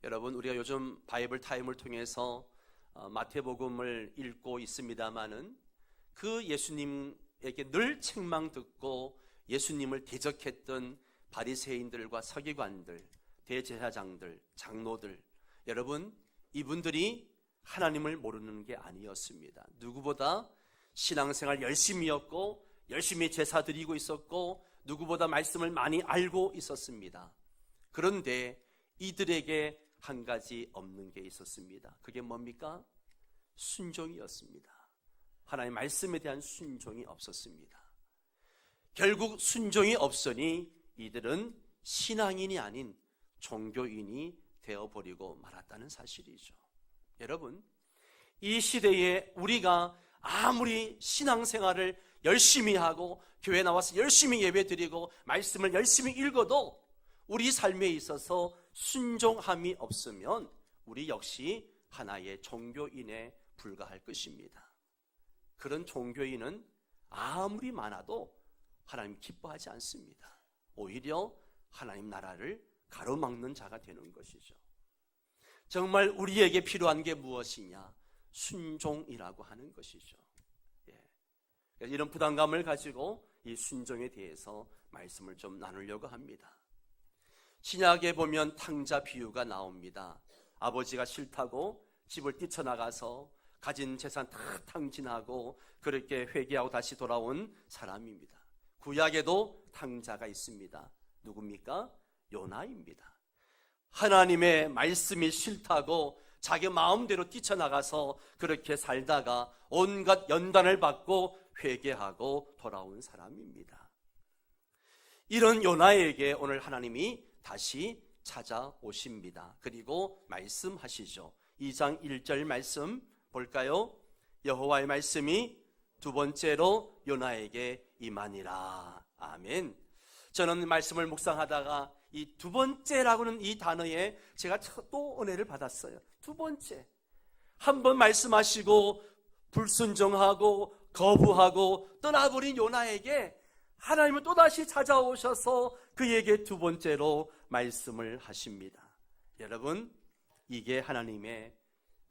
여러분, 우리가 요즘 바이블 타임을 통해서 마태복음을 읽고 있습니다마는 그 예수님에게 늘 책망 듣고 예수님을 대적했던 바리새인들과 서기관들, 대제사장들, 장로들, 여러분, 이분들이 하나님을 모르는 게 아니었습니다. 누구보다 신앙생활 열심히 했고 열심히 제사 드리고 있었고 누구보다 말씀을 많이 알고 있었습니다. 그런데 이들에게 한 가지 없는 게 있었습니다. 그게 뭡니까? 순종이었습니다. 하나님의 말씀에 대한 순종이 없었습니다. 결국 순종이 없으니 이들은 신앙인이 아닌 종교인이 되어버리고 말았다는 사실이죠. 여러분, 이 시대에 우리가 아무리 신앙생활을 열심히 하고 교회 나와서 열심히 예배드리고 말씀을 열심히 읽어도 우리 삶에 있어서 순종함이 없으면 우리 역시 하나의 종교인에 불과할 것입니다. 그런 종교인은 아무리 많아도 하나님 기뻐하지 않습니다. 오히려 하나님 나라를 가로막는 자가 되는 것이죠. 정말 우리에게 필요한 게 무엇이냐? 순종이라고 하는 것이죠. 이런 부담감을 가지고 이 순종에 대해서 말씀을 좀 나누려고 합니다. 신약에 보면 탕자 비유가 나옵니다. 아버지가 싫다고 집을 뛰쳐나가서 가진 재산 다 탕진하고 그렇게 회개하고 다시 돌아온 사람입니다. 구약에도 탕자가 있습니다. 누굽니까? 요나입니다. 하나님의 말씀이 싫다고 자기 마음대로 뛰쳐나가서 그렇게 살다가 온갖 연단을 받고 회개하고 돌아온 사람입니다. 이런 요나에게 오늘 하나님이 다시 찾아오십니다. 그리고 말씀하시죠. 2장 1절 말씀 볼까요? 여호와의 말씀이 두 번째로 요나에게 임하니라. 아멘. 저는 말씀을 묵상하다가 이 두 번째라고는 이 단어에 제가 또 은혜를 받았어요. 두 번째. 한번 말씀하시고 불순종하고 거부하고 떠나버린 요나에게 하나님은 또다시 찾아오셔서 그에게 두 번째로 말씀을 하십니다. 여러분, 이게 하나님의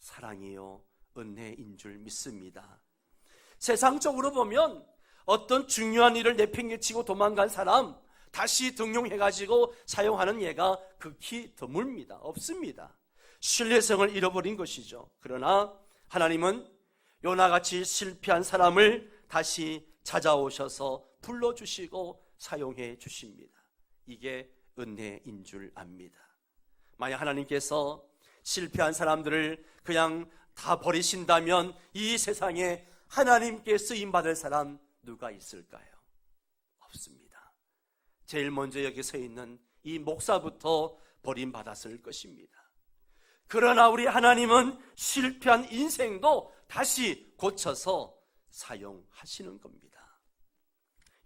사랑이요 은혜인 줄 믿습니다. 세상적으로 보면 어떤 중요한 일을 내팽개치고 도망간 사람 다시 등용해가지고 사용하는 예가 극히 드뭅니다. 없습니다. 신뢰성을 잃어버린 것이죠. 그러나 하나님은 요나같이 실패한 사람을 다시 찾아오셔서 불러주시고 사용해 주십니다. 이게 은혜인 줄 압니다. 만약 하나님께서 실패한 사람들을 그냥 다 버리신다면 이 세상에 하나님께 쓰임받을 사람 누가 있을까요? 없습니다. 제일 먼저 여기 서 있는 이 목사부터 버림받았을 것입니다. 그러나 우리 하나님은 실패한 인생도 다시 고쳐서 사용하시는 겁니다.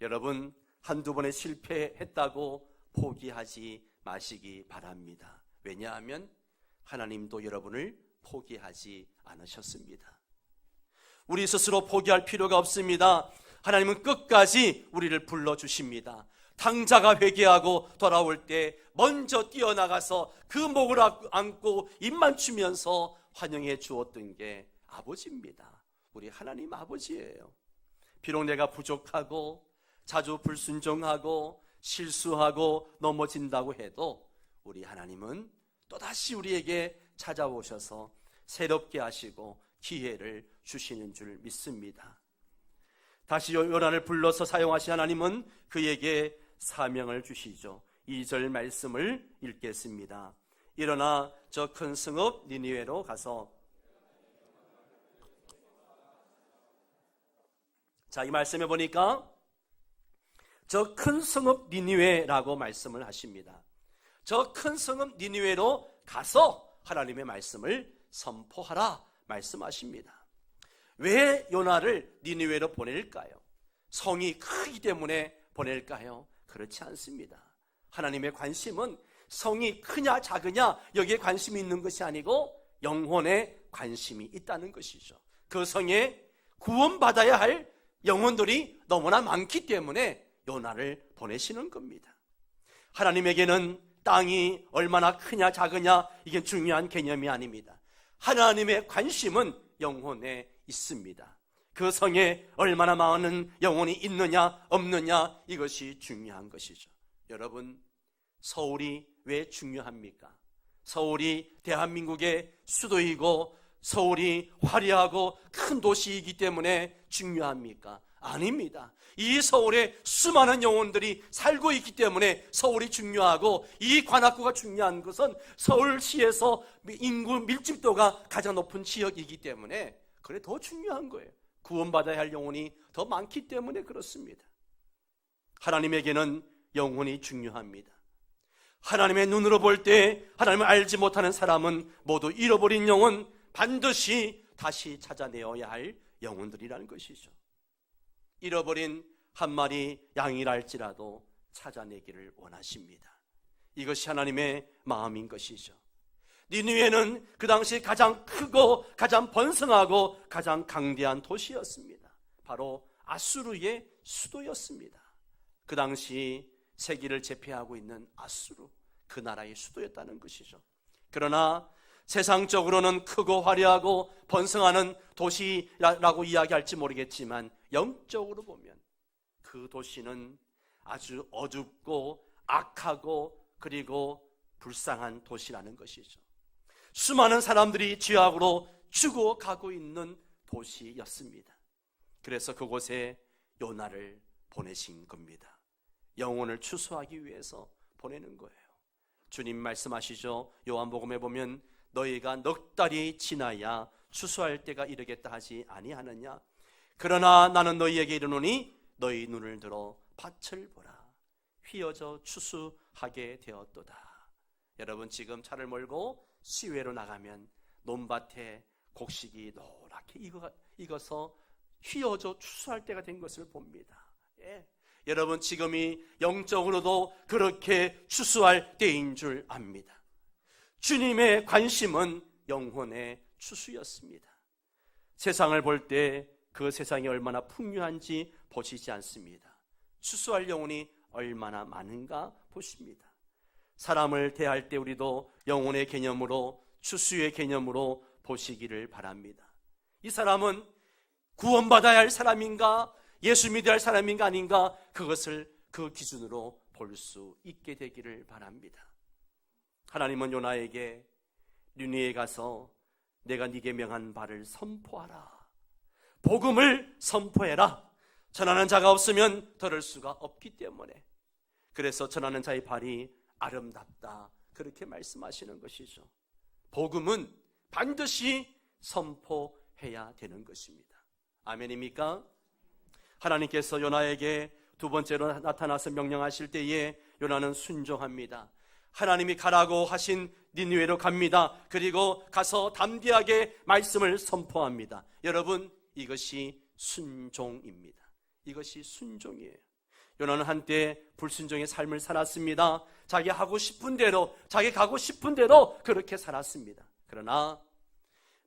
여러분, 한두 번에 실패했다고 포기하지 마시기 바랍니다. 왜냐하면 하나님도 여러분을 포기하지 않으셨습니다. 우리 스스로 포기할 필요가 없습니다. 하나님은 끝까지 우리를 불러주십니다. 탕자가 회개하고 돌아올 때 먼저 뛰어나가서 그 목을 안고 입만 추면서 환영해 주었던 게 아버지입니다. 우리 하나님 아버지예요. 비록 내가 부족하고 자주 불순종하고 실수하고 넘어진다고 해도 우리 하나님은 또다시 우리에게 찾아오셔서 새롭게 하시고 기회를 주시는 줄 믿습니다. 다시 요나를 불러서 사용하신 하나님은 그에게 사명을 주시죠. 2절 말씀을 읽겠습니다. 일어나 저 큰 성읍 니느웨로 가서. 자, 이 말씀에 보니까 저 큰 성읍 니느웨라고 말씀을 하십니다. 저 큰 성읍 니느웨로 가서 하나님의 말씀을 선포하라 말씀하십니다. 왜 요나를 니느웨로 보낼까요? 성이 크기 때문에 보낼까요? 그렇지 않습니다. 하나님의 관심은 성이 크냐 작으냐 여기에 관심이 있는 것이 아니고 영혼에 관심이 있다는 것이죠. 그 성에 구원받아야 할 영혼들이 너무나 많기 때문에 요나를 보내시는 겁니다. 하나님에게는 땅이 얼마나 크냐 작으냐 이게 중요한 개념이 아닙니다. 하나님의 관심은 영혼에 있습니다. 그 성에 얼마나 많은 영혼이 있느냐 없느냐 이것이 중요한 것이죠. 여러분, 서울이 왜 중요합니까? 서울이 대한민국의 수도이고 서울이 화려하고 큰 도시이기 때문에 중요합니까? 아닙니다. 이 서울에 수많은 영혼들이 살고 있기 때문에 서울이 중요하고, 이 관악구가 중요한 것은 서울시에서 인구 밀집도가 가장 높은 지역이기 때문에 그래 더 중요한 거예요. 구원받아야 할 영혼이 더 많기 때문에 그렇습니다. 하나님에게는 영혼이 중요합니다. 하나님의 눈으로 볼 때 하나님을 알지 못하는 사람은 모두 잃어버린 영혼, 반드시 다시 찾아내어야 할 영혼들이라는 것이죠. 잃어버린 한 마리 양이라 할지라도 찾아내기를 원하십니다. 이것이 하나님의 마음인 것이죠. 니느웨는 그 당시 가장 크고 가장 번성하고 가장 강대한 도시였습니다. 바로 아수르의 수도였습니다. 그 당시 세계를 제패하고 있는 아수르, 그 나라의 수도였다는 것이죠. 그러나 세상적으로는 크고 화려하고 번성하는 도시라고 이야기할지 모르겠지만, 영적으로 보면 그 도시는 아주 어둡고 악하고 그리고 불쌍한 도시라는 것이죠. 수많은 사람들이 죄악으로 죽어가고 있는 도시였습니다. 그래서 그곳에 요나를 보내신 겁니다. 영혼을 추수하기 위해서 보내는 거예요. 주님 말씀하시죠. 요한복음에 보면 너희가 넉 달이 지나야 추수할 때가 이르겠다 하지 아니하느냐? 그러나 나는 너희에게 이르노니 너희 눈을 들어 밭을 보라. 휘어져 추수하게 되었도다. 여러분, 지금 차를 몰고 시외로 나가면 논밭에 곡식이 노랗게 익어서 휘어져 추수할 때가 된 것을 봅니다. 예. 여러분, 지금이 영적으로도 그렇게 추수할 때인 줄 압니다. 주님의 관심은 영혼의 추수였습니다. 세상을 볼 때 그 세상이 얼마나 풍요한지 보시지 않습니다. 추수할 영혼이 얼마나 많은가 보십니다. 사람을 대할 때 우리도 영혼의 개념으로, 추수의 개념으로 보시기를 바랍니다. 이 사람은 구원받아야 할 사람인가, 예수 믿어야 할 사람인가 아닌가, 그것을 그 기준으로 볼 수 있게 되기를 바랍니다. 하나님은 요나에게 니느웨에 가서 내가 네게 명한 바를 선포하라, 복음을 선포해라. 전하는 자가 없으면 들을 수가 없기 때문에, 그래서 전하는 자의 발이 아름답다, 그렇게 말씀하시는 것이죠. 복음은 반드시 선포해야 되는 것입니다. 아멘입니까? 하나님께서 요나에게 두 번째로 나타나서 명령하실 때에 요나는 순종합니다. 하나님이 가라고 하신 니느웨로 갑니다. 그리고 가서 담대하게 말씀을 선포합니다. 여러분, 이것이 순종입니다. 이것이 순종이에요. 요나는 한때 불순종의 삶을 살았습니다. 자기 하고 싶은 대로, 자기 가고 싶은 대로 그렇게 살았습니다. 그러나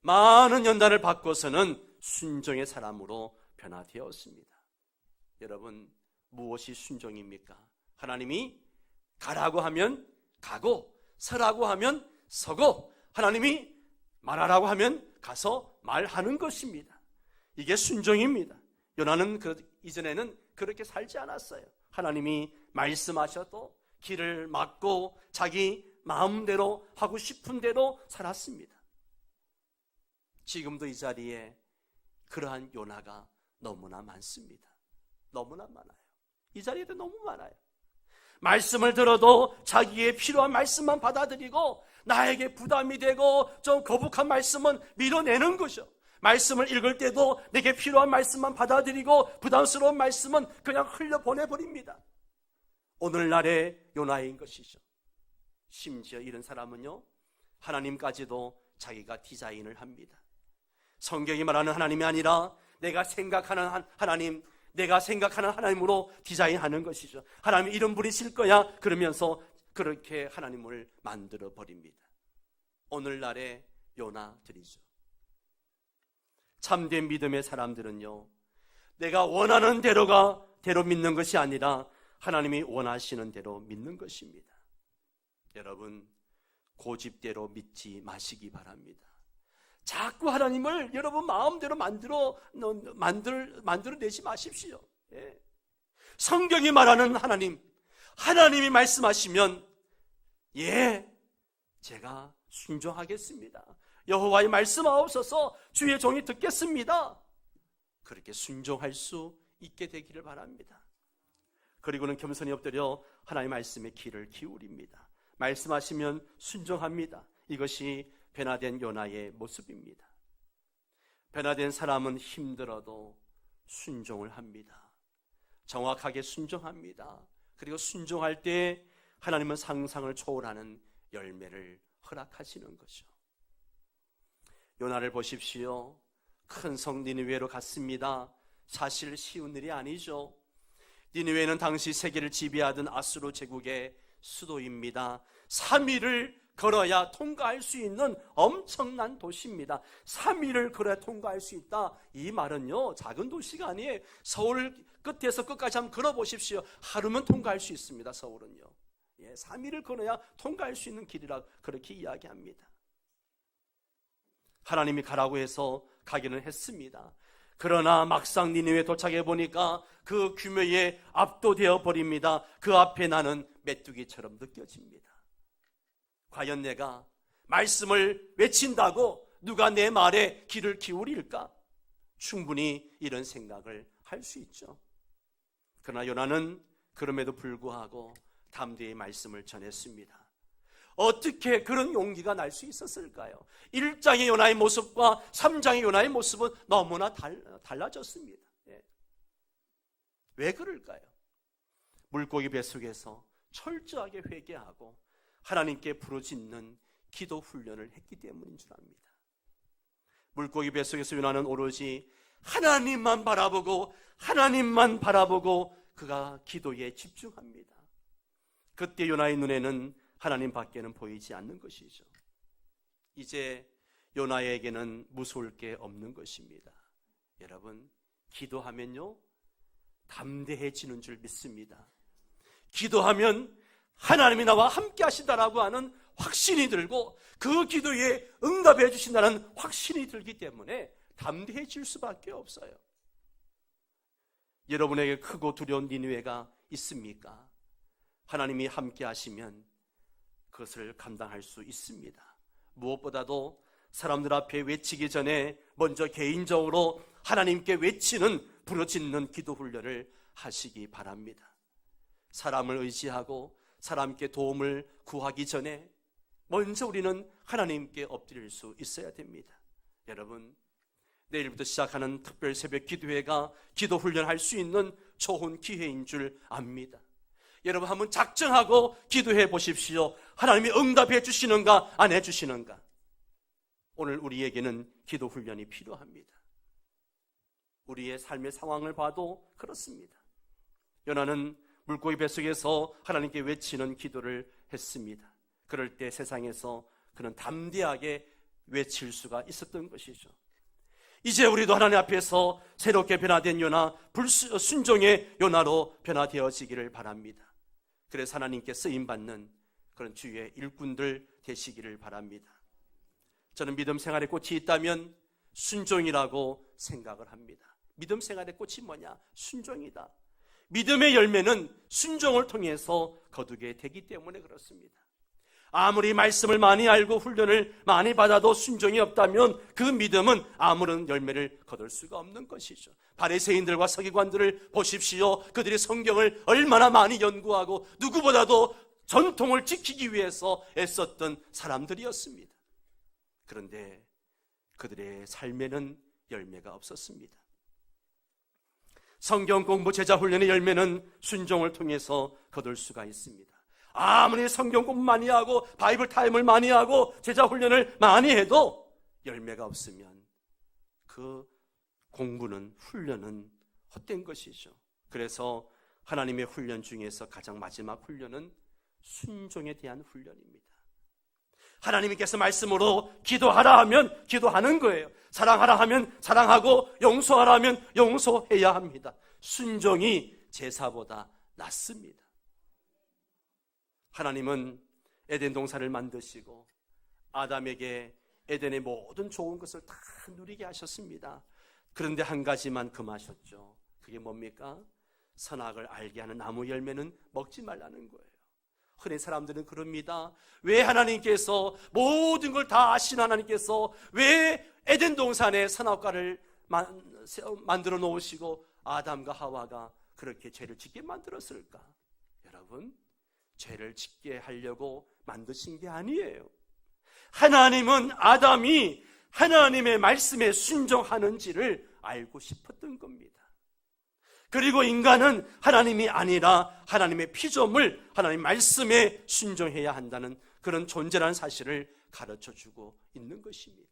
많은 연단을 받고서는 순종의 사람으로 변화되었습니다. 여러분, 무엇이 순종입니까? 하나님이 가라고 하면 가고, 서라고 하면 서고, 하나님이 말하라고 하면 가서 말하는 것입니다. 이게 순종입니다. 요나는 이전에는 그렇게 살지 않았어요. 하나님이 말씀하셔도 길을 막고 자기 마음대로 하고 싶은 대로 살았습니다. 지금도 이 자리에 그러한 요나가 너무나 많습니다. 너무나 많아요. 이 자리에도 너무 많아요. 말씀을 들어도 자기의 필요한 말씀만 받아들이고, 나에게 부담이 되고 좀 거북한 말씀은 밀어내는 거죠. 말씀을 읽을 때도 내게 필요한 말씀만 받아들이고 부담스러운 말씀은 그냥 흘려보내버립니다. 오늘날의 요나인 것이죠. 심지어 이런 사람은요, 하나님까지도 자기가 디자인을 합니다. 성경이 말하는 하나님이 아니라 내가 생각하는 하나님, 내가 생각하는 하나님으로 디자인하는 것이죠. 하나님 이름 부리실 거야 그러면서 그렇게 하나님을 만들어 버립니다. 오늘날의 요나들이죠. 참된 믿음의 사람들은요, 내가 원하는 대로 믿는 것이 아니라 하나님이 원하시는 대로 믿는 것입니다. 여러분, 고집대로 믿지 마시기 바랍니다. 자꾸 하나님을 여러분 마음대로 만들어내지 마십시오. 예. 성경이 말하는 하나님이 말씀하시면 예, 제가 순종하겠습니다. 여호와의 말씀하옵소서, 주의 종이 듣겠습니다. 그렇게 순종할 수 있게 되기를 바랍니다. 그리고는 겸손히 엎드려 하나님의 말씀에 귀를 기울입니다. 말씀하시면 순종합니다. 이것이 변화된 요나의 모습입니다. 변화된 사람은 힘들어도 순종을 합니다. 정확하게 순종합니다. 그리고 순종할 때 하나님은 상상을 초월하는 열매를 허락하시는 거죠. 요나를 보십시오. 큰 성 니느웨로 갔습니다. 사실 쉬운 일이 아니죠. 니느웨는 당시 세계를 지배하던 아수르 제국의 수도입니다. 3일을 걸어야 통과할 수 있는 엄청난 도시입니다. 3일을 걸어야 통과할 수 있다. 이 말은요, 작은 도시가 아니에요. 서울 끝에서 끝까지 한번 걸어보십시오. 하루면 통과할 수 있습니다. 서울은요. 3일을 걸어야 통과할 수 있는 길이라 그렇게 이야기합니다. 하나님이 가라고 해서 가기는 했습니다. 그러나 막상 니느웨에 도착해 보니까 그 규모에 압도되어 버립니다. 그 앞에 나는 메뚜기처럼 느껴집니다. 과연 내가 말씀을 외친다고 누가 내 말에 귀를 기울일까? 충분히 이런 생각을 할 수 있죠. 그러나 요나는 그럼에도 불구하고 담대히 말씀을 전했습니다. 어떻게 그런 용기가 날 수 있었을까요? 1장의 요나의 모습과 3장의 요나의 모습은 너무나 달라졌습니다. 왜 그럴까요? 물고기 뱃속에서 철저하게 회개하고 하나님께 부르짖는 기도 훈련을 했기 때문인 줄 압니다. 물고기 뱃속에서 요나는 오로지 하나님만 바라보고 그가 기도에 집중합니다. 그때 요나의 눈에는 하나님 밖에는 보이지 않는 것이죠. 이제 요나에게는 무서울 게 없는 것입니다. 여러분, 기도하면요, 담대해지는 줄 믿습니다. 기도하면 하나님이 나와 함께 하신다라고 하는 확신이 들고 그 기도에 응답해 주신다는 확신이 들기 때문에 담대해질 수밖에 없어요. 여러분에게 크고 두려운 니느웨가 있습니까? 하나님이 함께 하시면 그것을 감당할 수 있습니다. 무엇보다도 사람들 앞에 외치기 전에 먼저 개인적으로 하나님께 부르짖는 기도 훈련을 하시기 바랍니다. 사람을 의지하고 사람께 도움을 구하기 전에 먼저 우리는 하나님께 엎드릴 수 있어야 됩니다. 여러분, 내일부터 시작하는 특별 새벽 기도회가 기도 훈련할 수 있는 좋은 기회인 줄 압니다. 여러분, 한번 작정하고 기도해 보십시오. 하나님이 응답해 주시는가 안 해 주시는가. 오늘 우리에게는 기도 훈련이 필요합니다. 우리의 삶의 상황을 봐도 그렇습니다. 요나는 물고기 뱃속에서 하나님께 외치는 기도를 했습니다. 그럴 때 세상에서 그는 담대하게 외칠 수가 있었던 것이죠. 이제 우리도 하나님 앞에서 새롭게 변화된 요나, 순종의 요나로 변화되어지기를 바랍니다. 그래서 하나님께 쓰임받는 그런 주의 일꾼들 되시기를 바랍니다. 저는 믿음 생활에 꽃이 있다면 순종이라고 생각을 합니다. 믿음 생활의 꽃이 뭐냐? 순종이다. 믿음의 열매는 순종을 통해서 거두게 되기 때문에 그렇습니다. 아무리 말씀을 많이 알고 훈련을 많이 받아도 순종이 없다면 그 믿음은 아무런 열매를 거둘 수가 없는 것이죠. 바리새인들과 서기관들을 보십시오. 그들이 성경을 얼마나 많이 연구하고 누구보다도 전통을 지키기 위해서 애썼던 사람들이었습니다. 그런데 그들의 삶에는 열매가 없었습니다. 성경 공부 제자 훈련의 열매는 순종을 통해서 거둘 수가 있습니다. 아무리 성경 공부 많이 하고 바이블 타임을 많이 하고 제자 훈련을 많이 해도 열매가 없으면 그 공부는, 훈련은 헛된 것이죠. 그래서 하나님의 훈련 중에서 가장 마지막 훈련은 순종에 대한 훈련입니다. 하나님께서 말씀으로 기도하라 하면 기도하는 거예요. 사랑하라 하면 사랑하고 용서하라 하면 용서해야 합니다. 순종이 제사보다 낫습니다. 하나님은 에덴 동산을 만드시고 아담에게 에덴의 모든 좋은 것을 다 누리게 하셨습니다. 그런데 한 가지만 금하셨죠. 그게 뭡니까? 선악을 알게 하는 나무 열매는 먹지 말라는 거예요. 흔히 사람들은 그럽니다. 왜 하나님께서 모든 걸 다 아신 하나님께서 왜 에덴 동산에 선악과를 만들어 놓으시고 아담과 하와가 그렇게 죄를 짓게 만들었을까? 여러분, 죄를 짓게 하려고 만드신 게 아니에요. 하나님은 아담이 하나님의 말씀에 순종하는지를 알고 싶었던 겁니다. 그리고 인간은 하나님이 아니라 하나님의 피조물, 하나님 말씀에 순종해야 한다는 그런 존재라는 사실을 가르쳐주고 있는 것입니다.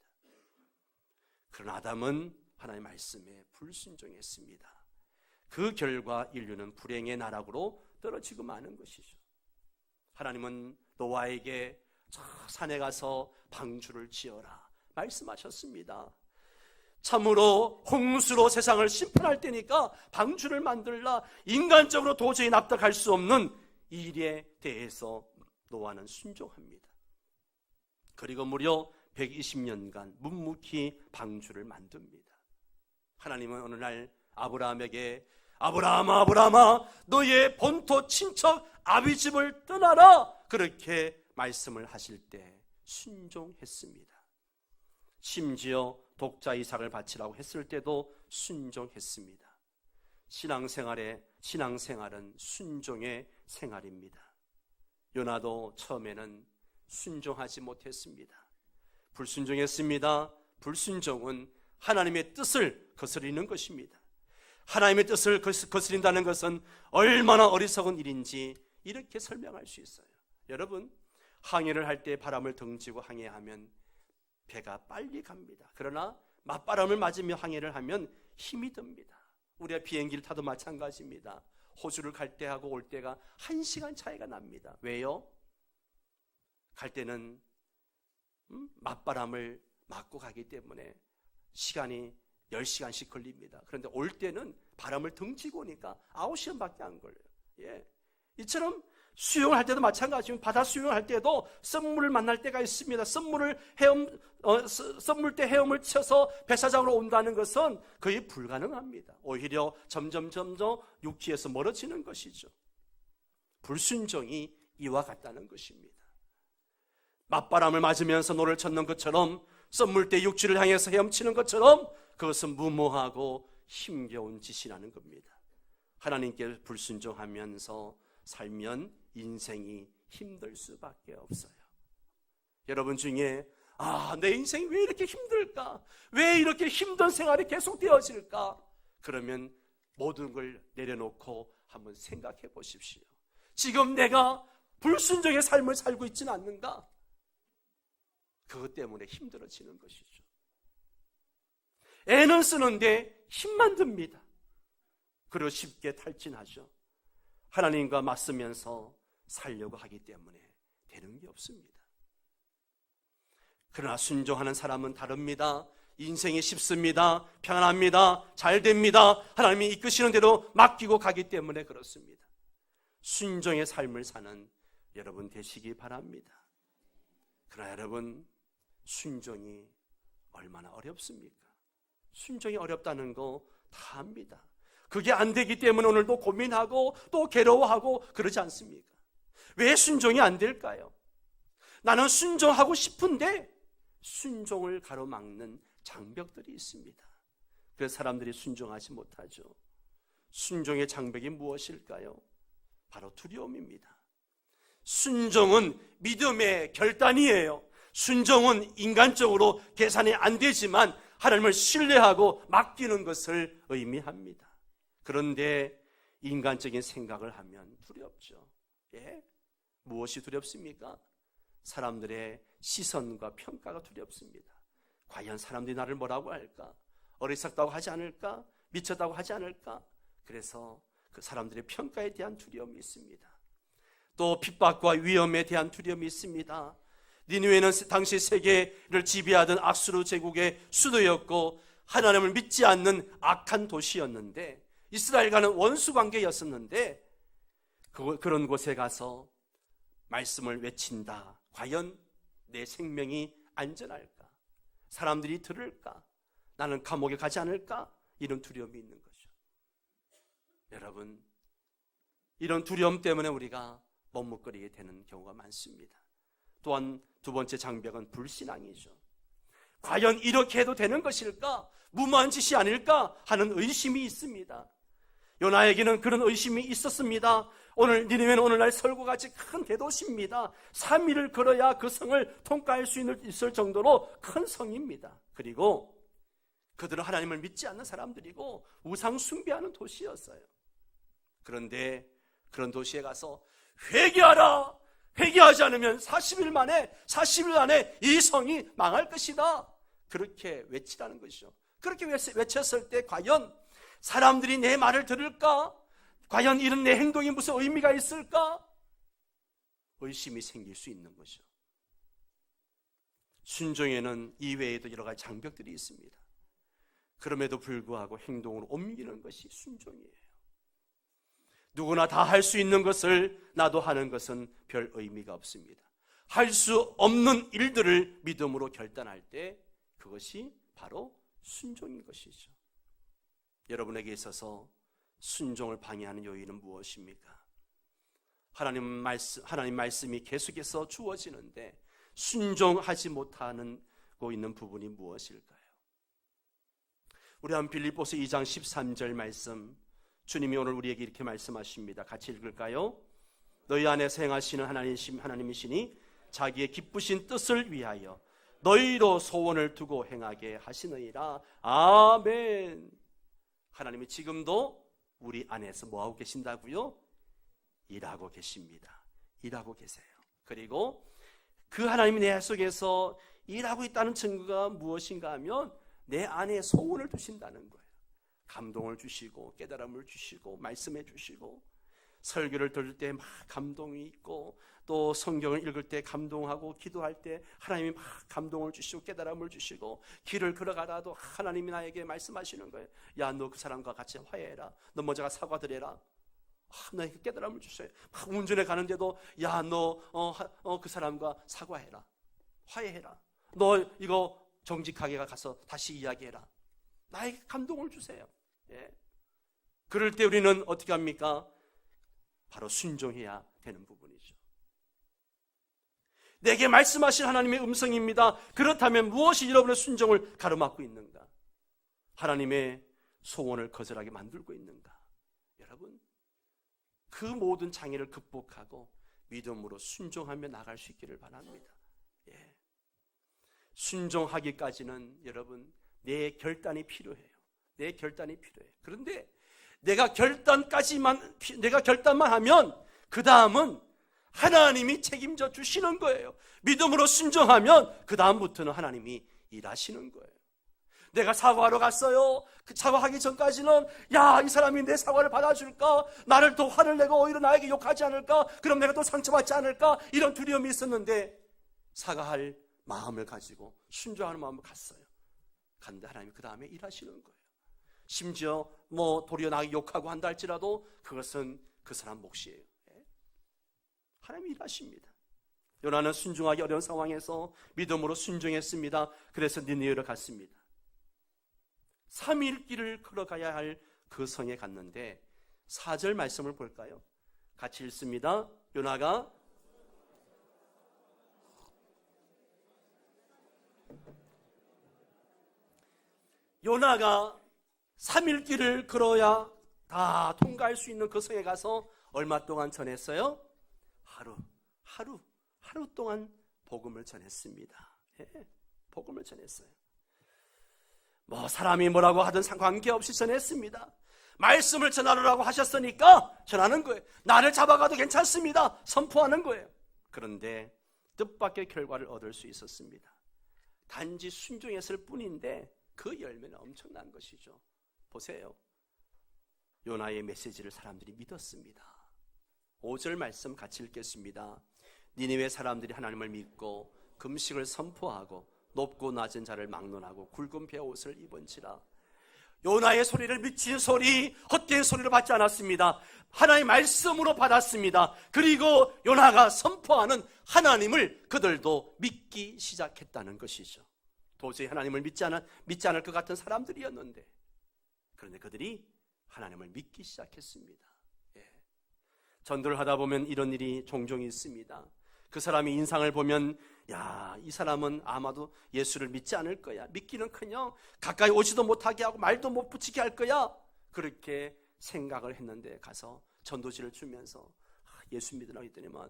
그러나 아담은 하나님의 말씀에 불순종했습니다. 그 결과 인류는 불행의 나락으로 떨어지고 마는 것이죠. 하나님은 노아에게 저 산에 가서 방주를 지어라 말씀하셨습니다. 참으로 홍수로 세상을 심판할 때니까 방주를 만들라. 인간적으로 도저히 납득할 수 없는 일에 대해서 노아는 순종합니다. 그리고 무려 120년간 묵묵히 방주를 만듭니다. 하나님은 어느 날 아브라함에게 아브라함아 아브라함아 너의 본토 친척 아비집을 떠나라 그렇게 말씀을 하실 때 순종했습니다. 심지어 독자 이삭을 바치라고 했을 때도 순종했습니다. 신앙생활은 순종의 생활입니다. 요나도 처음에는 순종하지 못했습니다. 불순종했습니다. 불순종은 하나님의 뜻을 거스리는 것입니다. 하나님의 뜻을 거스린다는 것은 얼마나 어리석은 일인지 이렇게 설명할 수 있어요. 여러분, 항해를 할 때 바람을 등지고 항해하면 배가 빨리 갑니다. 그러나 맞바람을 맞으며 항해를 하면 힘이 듭니다. 우리가 비행기를 타도 마찬가지입니다. 호주를 갈 때하고 올 때가 1시간 차이가 납니다. 왜요? 갈 때는 맞바람을 맞고 가기 때문에 시간이 10시간씩 걸립니다. 그런데 올 때는 바람을 등지고 오니까 9시간밖에 안 걸려요. 예. 이처럼 수영할 때도 마찬가지입니다. 바다 수영할 때도 썸물을 만날 때가 있습니다. 썸물때 헤엄을 쳐서 배사장으로 온다는 것은 거의 불가능합니다. 오히려 점점 육지에서 멀어지는 것이죠. 불순종이 이와 같다는 것입니다. 맞바람을 맞으면서 노를 젓는 것처럼 썸물때 육지를 향해서 헤엄치는 것처럼 그것은 무모하고 힘겨운 짓이라는 겁니다. 하나님께 불순종하면서 살면 인생이 힘들 수밖에 없어요. 여러분 중에 내 인생이 왜 이렇게 힘들까? 왜 이렇게 힘든 생활이 계속되어질까? 그러면 모든 걸 내려놓고 한번 생각해 보십시오. 지금 내가 불순종의 삶을 살고 있지는 않는가? 그것 때문에 힘들어지는 것이죠. 애는 쓰는데 힘만 듭니다. 그리고 쉽게 탈진하죠. 하나님과 맞서면서 살려고 하기 때문에 되는 게 없습니다. 그러나 순종하는 사람은 다릅니다. 인생이 쉽습니다. 편안합니다. 잘 됩니다. 하나님이 이끄시는 대로 맡기고 가기 때문에 그렇습니다. 순종의 삶을 사는 여러분 되시기 바랍니다. 그러나 여러분, 순종이 얼마나 어렵습니까? 순종이 어렵다는 거 다 압니다. 그게 안 되기 때문에 오늘도 고민하고 또 괴로워하고 그러지 않습니까? 왜 순종이 안 될까요? 나는 순종하고 싶은데 순종을 가로막는 장벽들이 있습니다. 그래서 사람들이 순종하지 못하죠. 순종의 장벽이 무엇일까요? 바로 두려움입니다. 순종은 믿음의 결단이에요. 순종은 인간적으로 계산이 안 되지만 하나님을 신뢰하고 맡기는 것을 의미합니다. 그런데 인간적인 생각을 하면 두렵죠. 예? 무엇이 두렵습니까? 사람들의 시선과 평가가 두렵습니다. 과연 사람들이 나를 뭐라고 할까? 어리석다고 하지 않을까? 미쳤다고 하지 않을까? 그래서 그 사람들의 평가에 대한 두려움이 있습니다. 또 핍박과 위험에 대한 두려움이 있습니다. 니느웨는 당시 세계를 지배하던 앗수르 제국의 수도였고 하나님을 믿지 않는 악한 도시였는데 이스라엘과는 원수 관계였었는데 그런 곳에 가서 말씀을 외친다. 과연 내 생명이 안전할까? 사람들이 들을까? 나는 감옥에 가지 않을까? 이런 두려움이 있는 거죠. 여러분, 이런 두려움 때문에 우리가 머뭇거리게 되는 경우가 많습니다. 또한 두 번째 장벽은 불신앙이죠. 과연 이렇게 해도 되는 것일까? 무모한 짓이 아닐까? 하는 의심이 있습니다. 요나에게는 그런 의심이 있었습니다. 오늘 니느웨는 오늘날 설국같이 큰 대도시입니다. 3일을 걸어야 그 성을 통과할 수 있을 정도로 큰 성입니다. 그리고 그들은 하나님을 믿지 않는 사람들이고 우상 숭배하는 도시였어요. 그런데 그런 도시에 가서 회개하라! 회개하지 않으면 40일 안에 이 성이 망할 것이다. 그렇게 외치라는 것이죠. 그렇게 외쳤을 때 과연 사람들이 내 말을 들을까? 과연 이런 내 행동이 무슨 의미가 있을까? 의심이 생길 수 있는 거죠. 순종에는 이외에도 여러 가지 장벽들이 있습니다. 그럼에도 불구하고 행동으로 옮기는 것이 순종이에요. 누구나 다 할 수 있는 것을 나도 하는 것은 별 의미가 없습니다. 할 수 없는 일들을 믿음으로 결단할 때 그것이 바로 순종인 것이죠. 여러분에게 있어서 순종을 방해하는 요인은 무엇입니까? 하나님 말씀이 계속해서 주어지는데 순종하지 못하고 있는 부분이 무엇일까요? 우리 한 빌립보서 2장 13절 말씀, 주님이 오늘 우리에게 이렇게 말씀하십니다. 같이 읽을까요? 너희 안에서 행하시는 하나님이시니 자기의 기쁘신 뜻을 위하여 너희로 소원을 두고 행하게 하시느니라. 아멘. 하나님이 지금도 우리 안에서 뭐하고 계신다고요? 일하고 계십니다. 일하고 계세요. 그리고 그 하나님이 내 속에서 일하고 있다는 증거가 무엇인가 하면 내 안에 소원을 두신다는 거예요. 감동을 주시고 깨달음을 주시고 말씀해 주시고 설교를 들을 때 막 감동이 있고 또 성경을 읽을 때 감동하고 기도할 때 하나님이 막 감동을 주시고 깨달음을 주시고 길을 걸어가다도 하나님이 나에게 말씀하시는 거예요. 야, 너 그 사람과 같이 화해해라. 너 먼저 가 사과드려라. 너에게 깨달음을 주셔요. 막 운전해 가는데도 야, 너 그 사람과 사과해라. 화해해라. 너 이거 정직하게 가서 다시 이야기해라. 나에게 감동을 주세요. 예. 그럴 때 우리는 어떻게 합니까? 바로 순종해야 되는 부분이죠. 내게 말씀하신 하나님의 음성입니다. 그렇다면 무엇이 여러분의 순종을 가로막고 있는가? 하나님의 소원을 거절하게 만들고 있는가? 여러분, 그 모든 장애를 극복하고 믿음으로 순종하며 나갈 수 있기를 바랍니다. 예. 순종하기까지는 여러분 내 결단이 필요해요. 내 결단이 필요해요. 그런데 내가 결단만 하면 그 다음은 하나님이 책임져 주시는 거예요. 믿음으로 순종하면 그 다음부터는 하나님이 일하시는 거예요. 내가 사과하러 갔어요. 그 사과하기 전까지는 야, 이 사람이 내 사과를 받아줄까? 나를 또 화를 내고 오히려 나에게 욕하지 않을까? 그럼 내가 또 상처받지 않을까? 이런 두려움이 있었는데 사과할 마음을 가지고 순종하는 마음을 갔어요. 갔는데 하나님이 그 다음에 일하시는 거예요. 심지어 도리어 나에게 욕하고 한다 할지라도 그것은 그 사람 몫이에요. 하나님이 일하십니다. 요나는 순종하기 어려운 상황에서 믿음으로 순종했습니다. 그래서 니느웨로 갔습니다. 3일 길을 걸어가야 할 그 성에 갔는데 4절 말씀을 볼까요? 같이 읽습니다. 요나가 요나가 3일 길을 걸어야 다 통과할 수 있는 그 성에 가서 얼마 동안 전했어요? 하루 동안 복음을 전했습니다. 예, 복음을 전했어요. 사람이 뭐라고 하든 관계없이 전했습니다. 말씀을 전하라고 하셨으니까 전하는 거예요. 나를 잡아가도 괜찮습니다. 선포하는 거예요. 그런데 뜻밖의 결과를 얻을 수 있었습니다. 단지 순종했을 뿐인데 그 열매는 엄청난 것이죠. 보세요. 요나의 메시지를 사람들이 믿었습니다. 5절 말씀 같이 읽겠습니다. 니느웨 사람들이 하나님을 믿고 금식을 선포하고 높고 낮은 자를 막론하고 굵은 베옷을 입은지라. 요나의 소리를 미친 소리, 헛된 소리로 받지 않았습니다. 하나님의 말씀으로 받았습니다. 그리고 요나가 선포하는 하나님을 그들도 믿기 시작했다는 것이죠. 도저히 하나님을 믿지 않을 것 같은 사람들이었는데, 그런데 그들이 하나님을 믿기 시작했습니다. 전도를 하다 보면 이런 일이 종종 있습니다. 그 사람이 인상을 보면, 야, 이 사람은 아마도 예수를 믿지 않을 거야. 믿기는커녕 가까이 오지도 못하게 하고 말도 못 붙이게 할 거야. 그렇게 생각을 했는데 가서 전도지를 주면서 예수 믿으라고 했더니만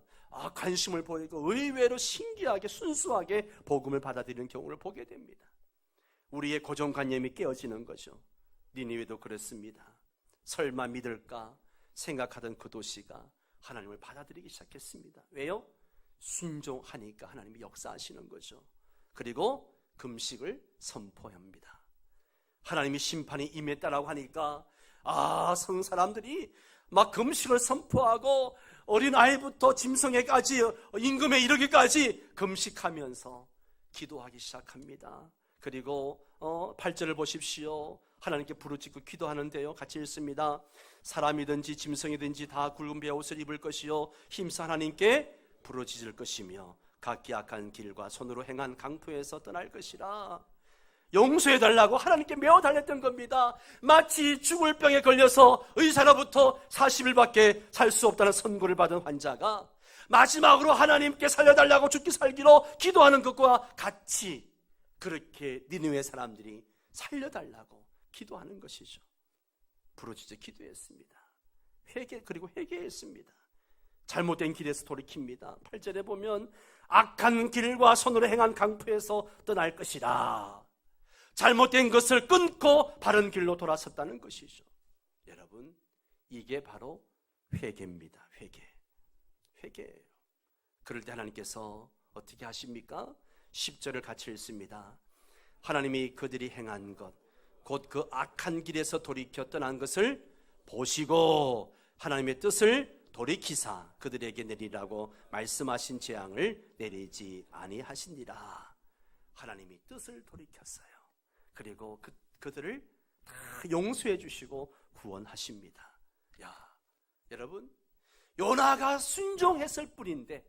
관심을 보이고 의외로 신기하게 순수하게 복음을 받아들이는 경우를 보게 됩니다. 우리의 고정관념이 깨어지는 거죠. 니느웨도 그렇습니다. 설마 믿을까 생각하던 그 도시가 하나님을 받아들이기 시작했습니다. 왜요? 순종하니까 하나님이 역사하시는 거죠. 그리고 금식을 선포합니다. 하나님이 심판이 임했다라고 하니까 성 사람들이 막 금식을 선포하고 어린아이부터 짐승에까지 임금에 이르기까지 금식하면서 기도하기 시작합니다. 그리고 8절을 보십시오. 하나님께 부르짖고 기도하는데요, 같이 읽습니다. 사람이든지 짐승이든지 다 굵은 베옷을 입을 것이요 힘써 하나님께 부르짖을 것이며 각기 악한 길과 손으로 행한 강포에서 떠날 것이라. 용서해달라고 하나님께 매어 달랬던 겁니다. 마치 죽을 병에 걸려서 의사로부터 40일밖에 살 수 없다는 선고를 받은 환자가 마지막으로 하나님께 살려달라고 죽기 살기로 기도하는 것과 같이 그렇게 니느웨 사람들이 살려달라고 기도하는 것이죠. 부르짖어 기도했습니다. 그리고 회개했습니다. 잘못된 길에서 돌이킵니다. 8절에 보면 악한 길과 손으로 행한 강포에서 떠날 것이라. 잘못된 것을 끊고 바른 길로 돌아섰다는 것이죠. 여러분, 이게 바로 회개입니다. 회개예요. 그럴 때 하나님께서 어떻게 하십니까? 10절을 같이 읽습니다. 하나님이 그들이 행한 것, 곧 그 악한 길에서 돌이켜 떠난 것을 보시고 하나님의 뜻을 돌이키사 그들에게 내리라고 말씀하신 재앙을 내리지 아니하시니라. 하나님이 뜻을 돌이켰어요. 그리고 그들을 다 용서해 주시고 구원하십니다. 여러분, 요나가 순종했을 뿐인데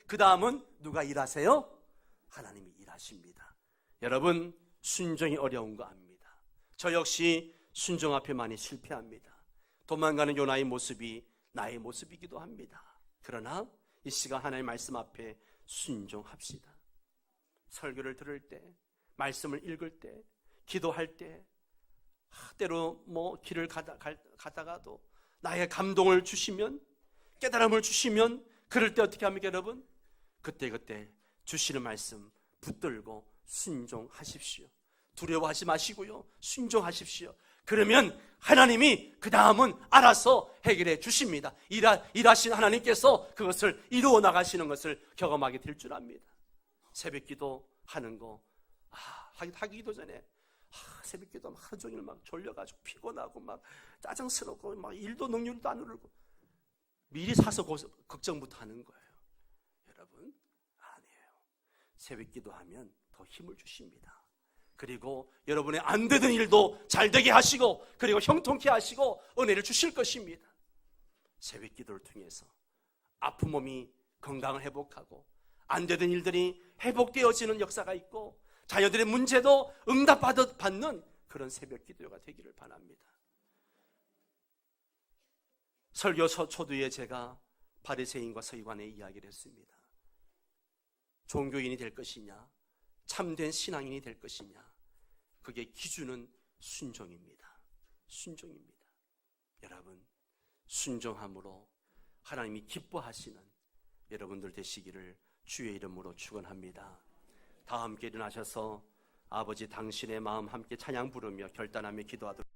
그 다음은 누가 일하세요? 하나님이 일하십니다. 여러분, 순종이 어려운 거 압니다. 저 역시 순종 앞에 많이 실패합니다. 도망가는 요나의 모습이 나의 모습이기도 합니다. 그러나 이 시간 하나님의 말씀 앞에 순종합시다. 설교를 들을 때, 말씀을 읽을 때, 기도할 때, 때로 길을 가다가도 나의 감동을 주시면, 깨달음을 주시면, 그럴 때 어떻게 합니까, 여러분? 그때 주시는 말씀 붙들고 순종하십시오. 두려워하지 마시고요, 순종하십시오. 그러면 하나님이 그 다음은 알아서 해결해 주십니다. 일하신 하나님께서 그것을 이루어 나가시는 것을 경험하게 될 줄 압니다. 새벽 기도 하는 거 하기도 전에 새벽 기도 하루 종일 막 졸려가지고 피곤하고 막 짜증스럽고 막 일도 능률도 안 오르고 미리 사서 걱정부터 하는 거예요. 여러분, 아니에요. 새벽 기도하면 더 힘을 주십니다. 그리고 여러분의 안 되던 일도 잘 되게 하시고, 그리고 형통케 하시고 은혜를 주실 것입니다. 새벽 기도를 통해서 아픈 몸이 건강을 회복하고 안 되던 일들이 회복되어지는 역사가 있고, 자녀들의 문제도 응답받는 그런 새벽 기도가 되기를 바랍니다. 설교 초두에 제가 바리새인과 서기관의 이야기를 했습니다. 종교인이 될 것이냐, 참된 신앙인이 될 것이냐, 그게 기준은 순종입니다. 순종입니다. 여러분, 순종함으로 하나님이 기뻐하시는 여러분들 되시기를 주의 이름으로 축원합니다. 다 함께 일어나셔서 아버지 당신의 마음 함께 찬양 부르며 결단하며 기도하도록